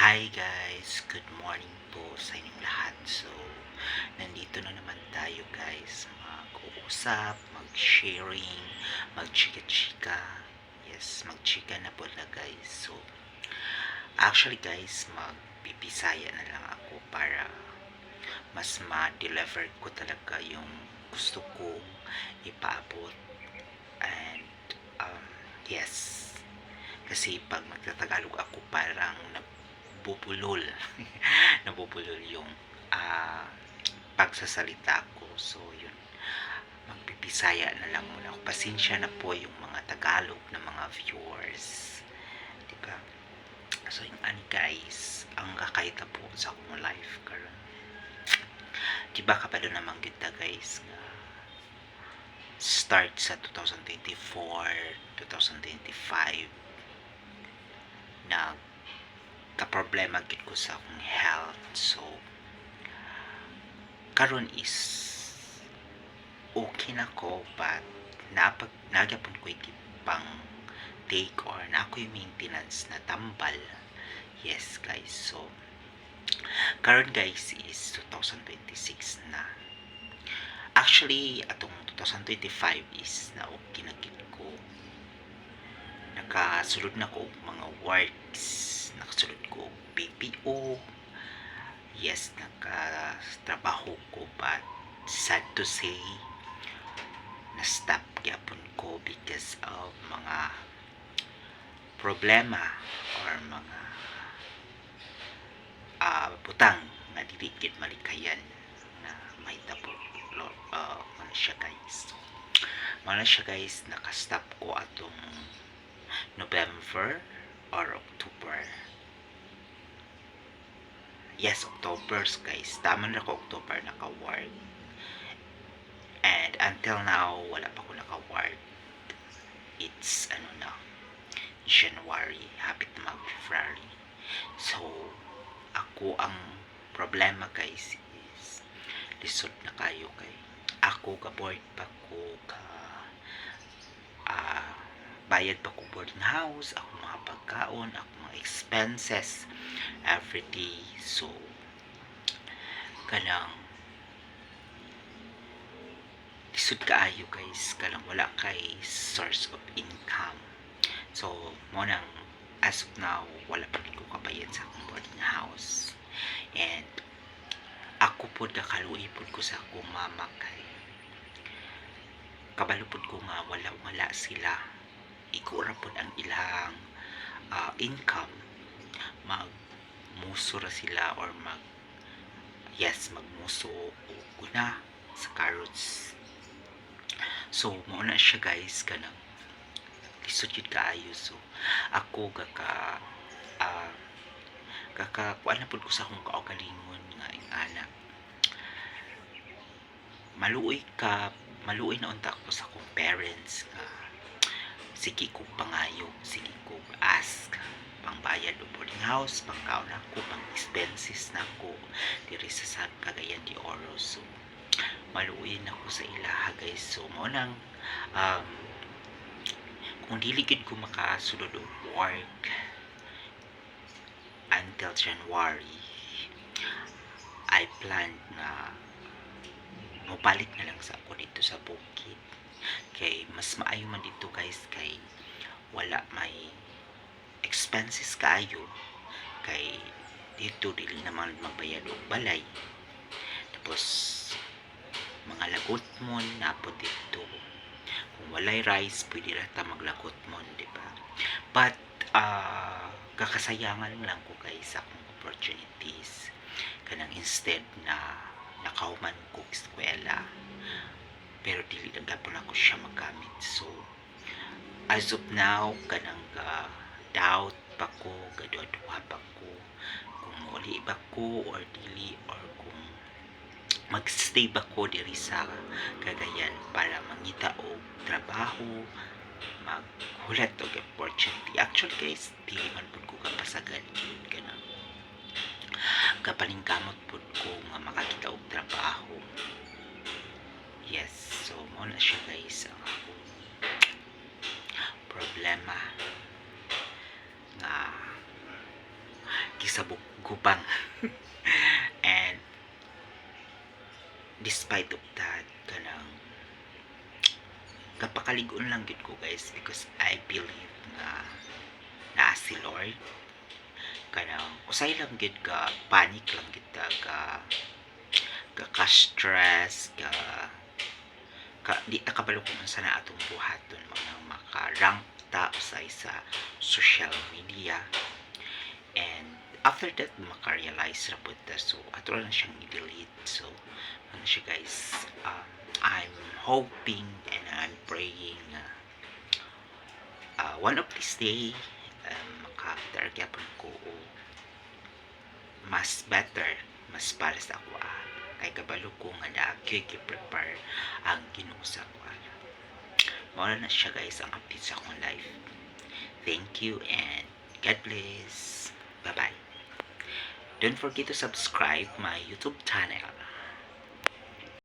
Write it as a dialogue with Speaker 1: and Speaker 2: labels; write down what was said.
Speaker 1: Hi guys, good morning po sa inyong lahat. So, nandito na naman tayo guys, mag-uusap, mag-sharing, mag-chika-chika. Yes, mag-chika na po na guys. So, actually guys, magpipisaya na lang ako para mas ma-deliver ko talaga yung gusto kong ipaabot. And, yes, kasi pag magtatagalog ako parang nabubulol nabubulol yung ah, pagsasalita ko. So yun, magpipisaya na lang muna ako. Pasensya na po yung mga Tagalog na mga viewers, diba? So yung ani guys, ang kakaita po sa akong life karon, diba kapalo naman kita guys nga start sa 2024 2025 na ka-problema gid ko sa akong health. So karon is okay na ko, but nagyapon ko pang take or na ako'y maintenance na tambal. Yes guys, so karon guys is 2026 na. Actually atong 2025 is na okay na gid ko, nakasulod na ko mga works, nakasulod ko BPO. Yes, nakatrabaho ko, but sad to say na stop gyapon ko because of mga problema or mga butang nga dili gid malikayan na mahitabo. Ano siya guys, naka-stop ko atong November or October. Yes, October guys, tama na ko, October naka-work, and until now wala pa ko naka-work. It's January, hapit na mag-February. So ako ang problema guys is lisod na kayo kay ako ka-board pa ko ka bayad pa ko boarding house, ako mga pagkaon, ako mga expenses every day. So kanang lisod kaayo guys, kanang wala kay source of income. So mo nang as of now wala pa ko kabayad sa akong boarding house, and ako pod kakaluoy pod ko sa akong mama kay kabalo pod ko nga wala sila, ikura pod ang ilang income, magmuso ra sila or magmuso o guna sa carrots. So mao na siya guys, kanang lisod yun kaayo. So ako kuan na pod ko sa akong kaugalingon nga anak, maluoy na unta ko sa akong parents nga sige ko pangayo, sige ko ask pangbayad o boarding house, pangkaon ako, pang expenses na ako diri sa Cagayan de Oro. So maluoy na ko sa ilaha guys. So mo nang kung dili gid ko makasulod og work until January, I plan na mabalik na lang sa ako dito sa bukid, kay mas maayo man dito guys, kay wala may expenses kaayo, kay dito dili naman magbayad og balay, tapos mga lagot mo napod dito, kung walay rice pwede rata maglagot mo, diba? But kakasayangan lang ko guys sa akong opportunities, kanang instead na nakahuman ko eskwela pero dili na gapon ako siya magamit. So as of now kanang doubt pa ko, gaduha pa ko kung mauli ba ko or dili, or kung magstay ba ko diri sa Cagayan para mangita og trabaho, maghulat og opportunity. Actually guys, dili man pud ko kapasagad yun, kanang kapalingkamot pud ko nga makakita og trabaho. Yes, so mo na siya guys ang akong problema nga sa gubang. And despite of that, kanang kapakaligon lang gid ko guys, because I believe nga naa si Lord. Kanang usay lang gid ka panic lang gid ka stress di ta kabalo kung sa na atong buhaton mga maka-rank ta usay sa social media. And after that maka-realize ra pud ta, so ato lang siyang i-delete. So ano siya guys, I'm hoping and I'm praying one of this day maka-target ko mas better, mas para sa ako kay kabalo ko nga na prepare ang Ginoo sa ako. Mao na siya guys ang update sa akong life. Thank you and God bless. Bye bye. Don't forget to subscribe my YouTube channel.